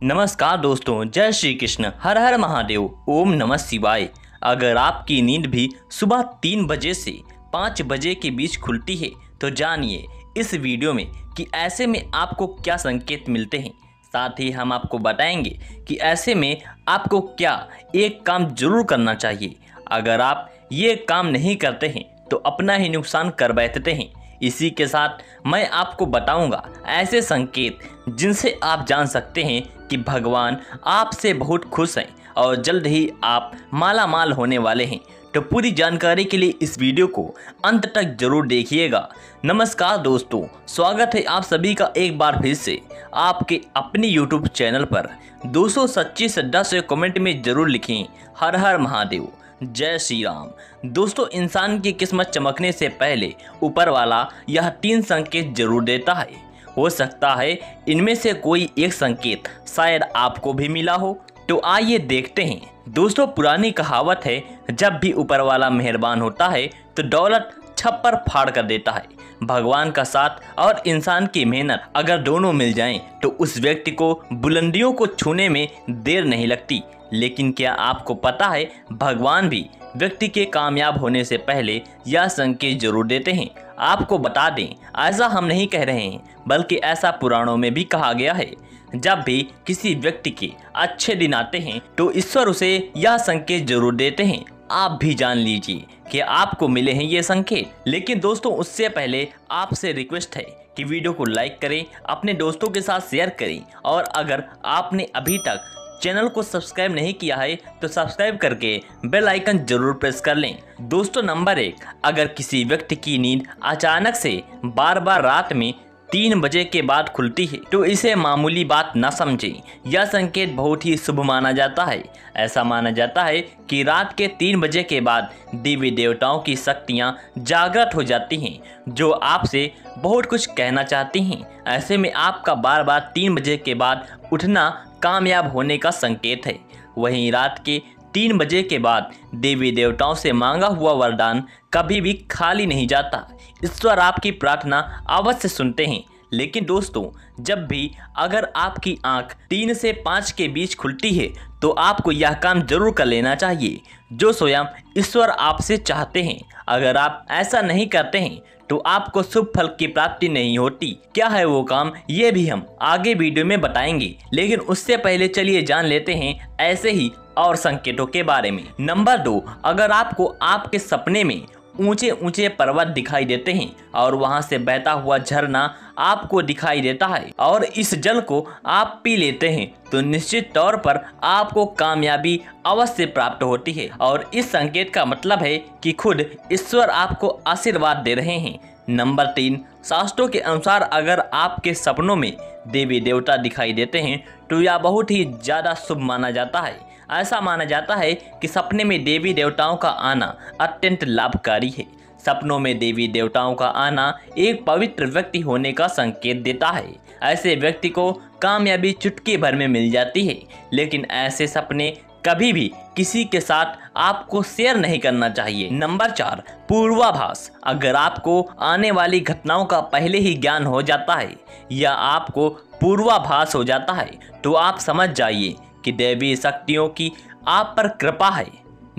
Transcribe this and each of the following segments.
नमस्कार दोस्तों, जय श्री कृष्ण, हर हर महादेव, ओम नमः शिवाय। अगर आपकी नींद भी सुबह 3 बजे से 5 बजे के बीच खुलती है तो जानिए इस वीडियो में कि ऐसे में आपको क्या संकेत मिलते हैं। साथ ही हम आपको बताएंगे कि ऐसे में आपको क्या एक काम जरूर करना चाहिए। अगर आप ये काम नहीं करते हैं तो अपना ही नुकसान कर बैठते हैं। इसी के साथ मैं आपको बताऊंगा ऐसे संकेत जिनसे आप जान सकते हैं कि भगवान आपसे बहुत खुश हैं और जल्द ही आप माला माल होने वाले हैं। तो पूरी जानकारी के लिए इस वीडियो को अंत तक जरूर देखिएगा। नमस्कार दोस्तों, स्वागत है आप सभी का एक बार फिर से आपके अपने यूट्यूब चैनल पर। 200 सच्ची श्रद्धा से कमेंट में जरूर लिखें हर हर महादेव, जय श्री राम। दोस्तों, इंसान की किस्मत चमकने से पहले ऊपर वाला यह 3 संकेत जरूर देता है। हो सकता है इनमें से कोई एक संकेत शायद आपको भी मिला हो। तो आइए देखते हैं। दोस्तों, पुरानी कहावत है, जब भी ऊपर वाला मेहरबान होता है तो दौलत छप्पर फाड़ कर देता है। भगवान का साथ और इंसान की मेहनत अगर दोनों मिल जाएं तो उस व्यक्ति को बुलंदियों को छूने में देर नहीं लगती। लेकिन क्या आपको पता है, भगवान भी व्यक्ति के कामयाब होने से पहले यह संकेत जरूर देते हैं। आपको बता दें, ऐसा हम नहीं कह रहे हैं बल्कि ऐसा पुराणों में भी कहा गया है। जब भी किसी व्यक्ति के अच्छे दिन आते हैं तो ईश्वर उसे यह संकेत जरूर देते हैं। आप भी जान लीजिए कि आपको मिले हैं ये संकेत। लेकिन दोस्तों, उससे पहले आपसे रिक्वेस्ट है कि वीडियो को लाइक करें, अपने दोस्तों के साथ शेयर करें और अगर आपने अभी तक चैनल को सब्सक्राइब नहीं किया है तो सब्सक्राइब करके बेल आइकन जरूर प्रेस कर लें। दोस्तों, नंबर 1, अगर किसी व्यक्ति की नींद अचानक से बार बार रात में 3 बजे के बाद खुलती है तो इसे मामूली बात न समझें। यह संकेत बहुत ही शुभ माना जाता है। ऐसा माना जाता है कि रात के 3 बजे के बाद देवी देवताओं की शक्तियाँ जागृत हो जाती हैं जो आपसे बहुत कुछ कहना चाहती हैं। ऐसे में आपका बार बार 3 बजे के बाद उठना कामयाब होने का संकेत है। वहीं रात के 3 बजे के बाद देवी देवताओं से मांगा हुआ वरदान कभी भी खाली नहीं जाता। ईश्वर आपकी प्रार्थना अवश्य सुनते हैं। लेकिन दोस्तों, जब भी अगर आपकी आंख 3 से 5 के बीच खुलती है तो आपको यह काम जरूर कर लेना चाहिए जो स्वयं ईश्वर आपसे चाहते हैं। अगर आप ऐसा नहीं करते हैं तो आपको शुभ फल की प्राप्ति नहीं होती। क्या है वो काम, ये भी हम आगे वीडियो में बताएंगे। लेकिन उससे पहले चलिए जान लेते हैं ऐसे ही और संकेतों के बारे में। नंबर 2, अगर आपको आपके सपने में ऊंचे ऊंचे पर्वत दिखाई देते हैं और वहां से बहता हुआ झरना आपको दिखाई देता है और इस जल को आप पी लेते हैं तो निश्चित तौर पर आपको कामयाबी अवश्य प्राप्त होती है। और इस संकेत का मतलब है कि खुद ईश्वर आपको आशीर्वाद दे रहे हैं। नंबर 3, शास्त्रों के अनुसार अगर आपके सपनों में देवी देवता दिखाई देते हैं तो यह बहुत ही ज़्यादा शुभ माना जाता है। ऐसा माना जाता है कि सपने में देवी देवताओं का आना अत्यंत लाभकारी है। सपनों में देवी देवताओं का आना एक पवित्र व्यक्ति होने का संकेत देता है। ऐसे व्यक्ति को कामयाबी चुटकी भर में मिल जाती है। लेकिन ऐसे सपने कभी भी किसी के साथ आपको शेयर नहीं करना चाहिए। नंबर 4, पूर्वाभास। अगर आपको आने वाली घटनाओं का पहले ही ज्ञान हो जाता है या आपको पूर्वाभास हो जाता है तो आप समझ जाइए कि दैवीय शक्तियों की आप पर कृपा है।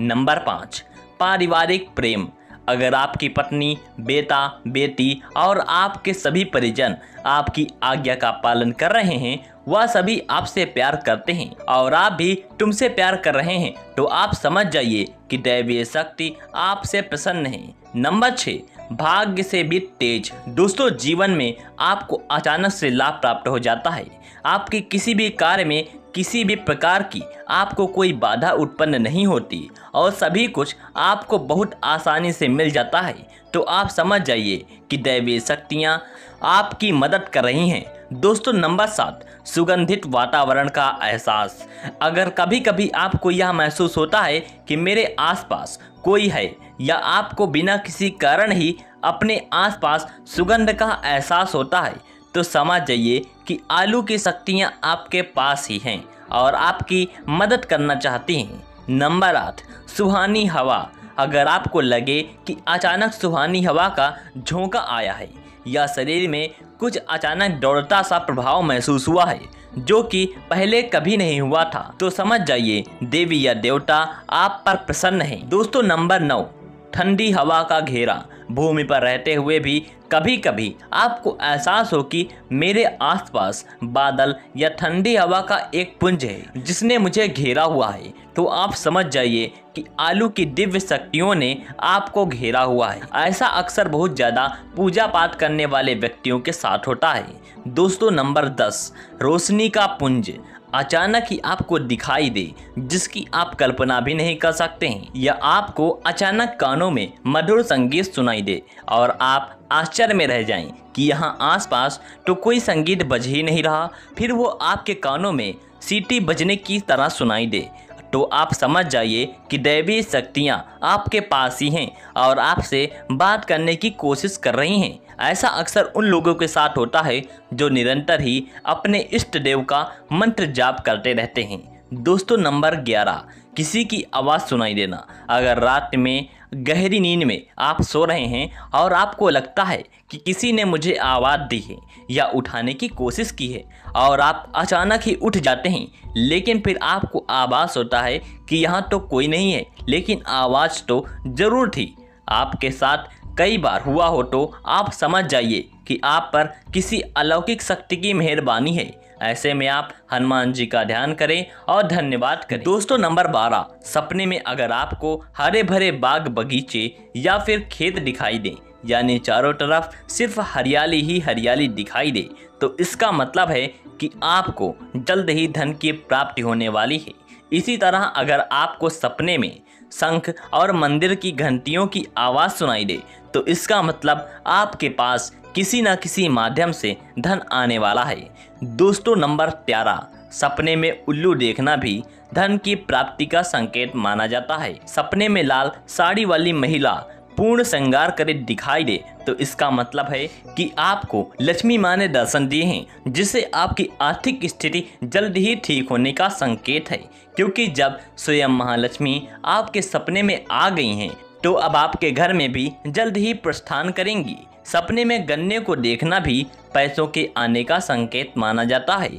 नंबर 5, पारिवारिक प्रेम। अगर आपकी पत्नी, बेटा, बेटी और आपके सभी परिजन आपकी आज्ञा का पालन कर रहे हैं, वह सभी आपसे प्यार करते हैं और आप भी तुमसे प्यार कर रहे हैं तो आप समझ जाइए कि दैवीय शक्ति आपसे प्रसन्न है। नंबर 6, भाग्य से भी तेज। दोस्तों, जीवन में आपको अचानक से लाभ प्राप्त हो जाता है। आपके किसी भी कार्य में किसी भी प्रकार की आपको कोई बाधा उत्पन्न नहीं होती और सभी कुछ आपको बहुत आसानी से मिल जाता है तो आप समझ जाइए कि दैवीय शक्तियाँ आपकी मदद कर रही हैं। दोस्तों, नंबर 7, सुगंधित वातावरण का एहसास। अगर कभी कभी आपको यह महसूस होता है कि मेरे आसपास कोई है या आपको बिना किसी कारण ही अपने आसपास सुगंध का एहसास होता है तो समझ जाइए कि आलू की शक्तियाँ आपके पास ही हैं और आपकी मदद करना चाहती हैं। नंबर 8, सुहानी हवा। अगर आपको लगे कि अचानक सुहानी हवा का झोंका आया है या शरीर में कुछ अचानक दौड़ता सा प्रभाव महसूस हुआ है जो कि पहले कभी नहीं हुआ था, तो समझ जाइए देवी या देवता आप पर प्रसन्न है। दोस्तों नंबर 9, ठंडी हवा का घेरा। भूमि पर रहते हुए भी कभी कभी आपको एहसास हो कि मेरे आसपास बादल या ठंडी हवा का एक पुंज है जिसने मुझे घेरा हुआ है, तो आप समझ जाइए कि आलू की दिव्य शक्तियों ने आपको घेरा हुआ है। ऐसा अक्सर बहुत ज़्यादा पूजा पाठ करने वाले व्यक्तियों के साथ होता है। दोस्तों नंबर 10, रोशनी का पुंज। अचानक ही आपको दिखाई दे जिसकी आप कल्पना भी नहीं कर सकते हैं, या आपको अचानक कानों में मधुर संगीत सुनाई दे और आप आश्चर्य में रह जाएं कि यहाँ आसपास तो कोई संगीत बज ही नहीं रहा, फिर वो आपके कानों में सीटी बजने की तरह सुनाई दे, तो आप समझ जाइए कि दैवीय शक्तियाँ आपके पास ही हैं और आपसे बात करने की कोशिश कर रही हैं। ऐसा अक्सर उन लोगों के साथ होता है जो निरंतर ही अपने इष्ट देव का मंत्र जाप करते रहते हैं। दोस्तों नंबर 11, किसी की आवाज़ सुनाई देना। अगर रात में गहरी नींद में आप सो रहे हैं और आपको लगता है कि किसी ने मुझे आवाज़ दी है या उठाने की कोशिश की है और आप अचानक ही उठ जाते हैं, लेकिन फिर आपको आभास होता है कि यहाँ तो कोई नहीं है, लेकिन आवाज़ तो ज़रूर थी। आपके साथ कई बार हुआ हो तो आप समझ जाइए कि आप पर किसी अलौकिक शक्ति की मेहरबानी है। ऐसे में आप हनुमान जी का ध्यान करें और धन्यवाद करें। दोस्तों नंबर 12, सपने में अगर आपको हरे भरे बाग बगीचे या फिर खेत दिखाई दे, यानी चारों तरफ सिर्फ हरियाली ही हरियाली दिखाई दे, तो इसका मतलब है कि आपको जल्द ही धन की प्राप्ति होने वाली है। इसी तरह अगर आपको सपने में शंख और मंदिर की घंटियों की आवाज़ सुनाई दे, तो इसका मतलब आपके पास किसी न किसी माध्यम से धन आने वाला है। दोस्तों नंबर 13, सपने में उल्लू देखना भी धन की प्राप्ति का संकेत माना जाता है। सपने में लाल साड़ी वाली महिला पूर्ण श्रृंगार करे दिखाई दे, तो इसका मतलब है कि आपको लक्ष्मी माँ ने दर्शन दिए हैं, जिससे आपकी आर्थिक स्थिति जल्द ही ठीक होने का संकेत है, क्योंकि जब स्वयं महालक्ष्मी आपके सपने में आ गई हैं, तो अब आपके घर में भी जल्द ही प्रस्थान करेंगी। सपने में गन्ने को देखना भी पैसों के आने का संकेत माना जाता है।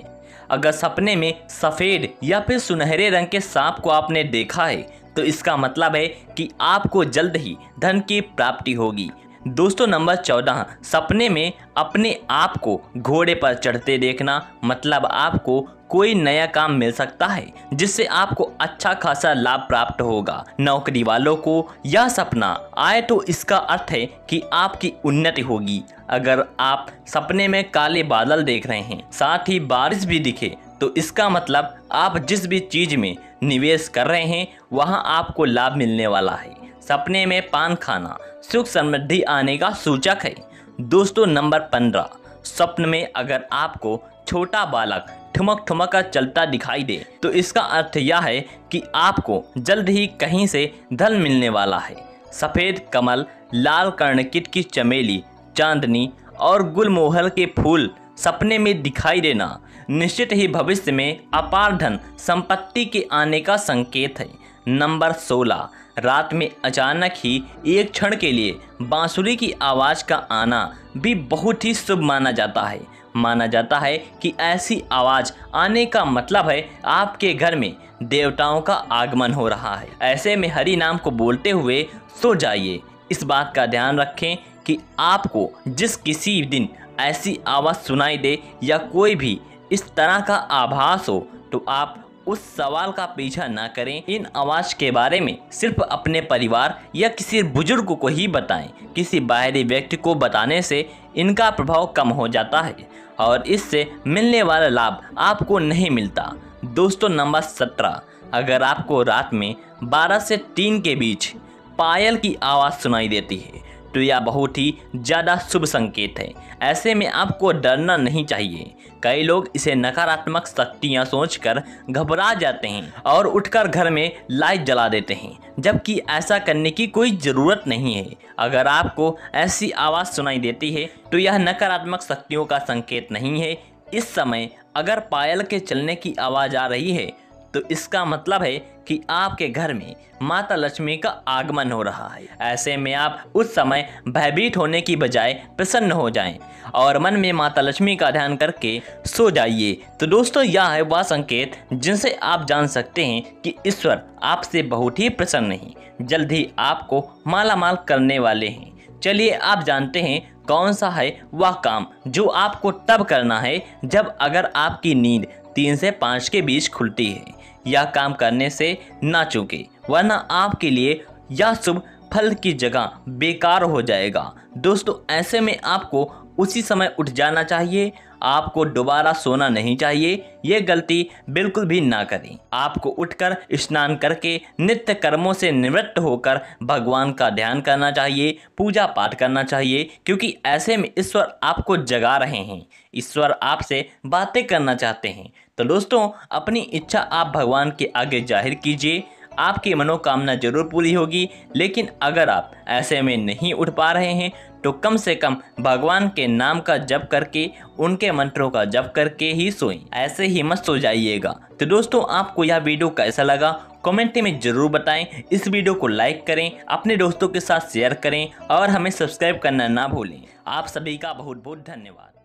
अगर सपने में सफ़ेद या फिर सुनहरे रंग के सांप को आपने देखा है, तो इसका मतलब है कि आपको जल्द ही धन की प्राप्ति होगी। दोस्तों नंबर 14, सपने में अपने आप को घोड़े पर चढ़ते देखना, मतलब आपको कोई नया काम मिल सकता है जिससे आपको अच्छा खासा लाभ प्राप्त होगा। नौकरी वालों को यह सपना आए तो इसका अर्थ है कि आपकी उन्नति होगी। अगर आप सपने में काले बादल देख रहे हैं, साथ ही बारिश भी दिखे, तो इसका मतलब आप जिस भी चीज़ में निवेश कर रहे हैं वहां आपको लाभ मिलने वाला है। सपने में पान खाना सुख समृद्धि आने का सूचक है। दोस्तों नंबर 15, स्वप्न में अगर आपको छोटा बालक ठुमक ठुमक कर चलता दिखाई दे, तो इसका अर्थ यह है कि आपको जल्द ही कहीं से धन मिलने वाला है। सफ़ेद कमल, लाल कर्णकित की चमेली, चांदनी और गुलमोहर के फूल सपने में दिखाई देना निश्चित ही भविष्य में अपार धन संपत्ति के आने का संकेत है। नंबर 16, रात में अचानक ही एक क्षण के लिए बांसुरी की आवाज़ का आना भी बहुत ही शुभ माना जाता है। माना जाता है कि ऐसी आवाज़ आने का मतलब है आपके घर में देवताओं का आगमन हो रहा है। ऐसे में हरि नाम को बोलते हुए सो जाइए। इस बात का ध्यान रखें कि आपको जिस किसी दिन ऐसी आवाज़ सुनाई दे या कोई भी इस तरह का आभास हो, तो आप उस सवाल का पीछा ना करें। इन आवाज़ के बारे में सिर्फ अपने परिवार या किसी बुजुर्ग को ही बताएं। किसी बाहरी व्यक्ति को बताने से इनका प्रभाव कम हो जाता है और इससे मिलने वाला लाभ आपको नहीं मिलता। दोस्तों नंबर 17, अगर आपको रात में 12 से 3 के बीच पायल की आवाज़ सुनाई देती है, तो यह बहुत ही ज़्यादा शुभ संकेत है। ऐसे में आपको डरना नहीं चाहिए। कई लोग इसे नकारात्मक शक्तियाँ सोचकर घबरा जाते हैं और उठकर घर में लाइट जला देते हैं, जबकि ऐसा करने की कोई ज़रूरत नहीं है। अगर आपको ऐसी आवाज़ सुनाई देती है तो यह नकारात्मक शक्तियों का संकेत नहीं है। इस समय अगर पायल के चलने की आवाज़ आ रही है तो इसका मतलब है कि आपके घर में माता लक्ष्मी का आगमन हो रहा है। ऐसे में आप उस समय भयभीत होने की बजाय प्रसन्न हो जाएं और मन में माता लक्ष्मी का ध्यान करके सो जाइए। तो दोस्तों, यह है वह संकेत जिनसे आप जान सकते हैं कि ईश्वर आपसे बहुत ही प्रसन्न हैं, जल्द ही आपको मालामाल करने वाले हैं। चलिए आप जानते हैं कौन सा है वह काम जो आपको तब करना है जब अगर आपकी नींद 3 से 5 के बीच खुलती है। यह काम करने से ना चूके, वरना आपके लिए यह शुभ फल की जगह बेकार हो जाएगा। दोस्तों, ऐसे में आपको उसी समय उठ जाना चाहिए। आपको दोबारा सोना नहीं चाहिए। ये गलती बिल्कुल भी ना करें। आपको उठकर स्नान करके नित्य कर्मों से निवृत्त होकर भगवान का ध्यान करना चाहिए, पूजा पाठ करना चाहिए, क्योंकि ऐसे में ईश्वर आपको जगा रहे हैं। ईश्वर आपसे बातें करना चाहते हैं। तो दोस्तों, अपनी इच्छा आप भगवान के आगे जाहिर कीजिए, आपकी मनोकामना जरूर पूरी होगी। लेकिन अगर आप ऐसे में नहीं उठ पा रहे हैं तो कम से कम भगवान के नाम का जप करके, उनके मंत्रों का जप करके ही सोएं। ऐसे ही मत सो जाइएगा। तो दोस्तों, आपको यह वीडियो कैसा लगा कमेंट में ज़रूर बताएं। इस वीडियो को लाइक करें, अपने दोस्तों के साथ शेयर करें और हमें सब्सक्राइब करना ना भूलें। आप सभी का बहुत बहुत धन्यवाद।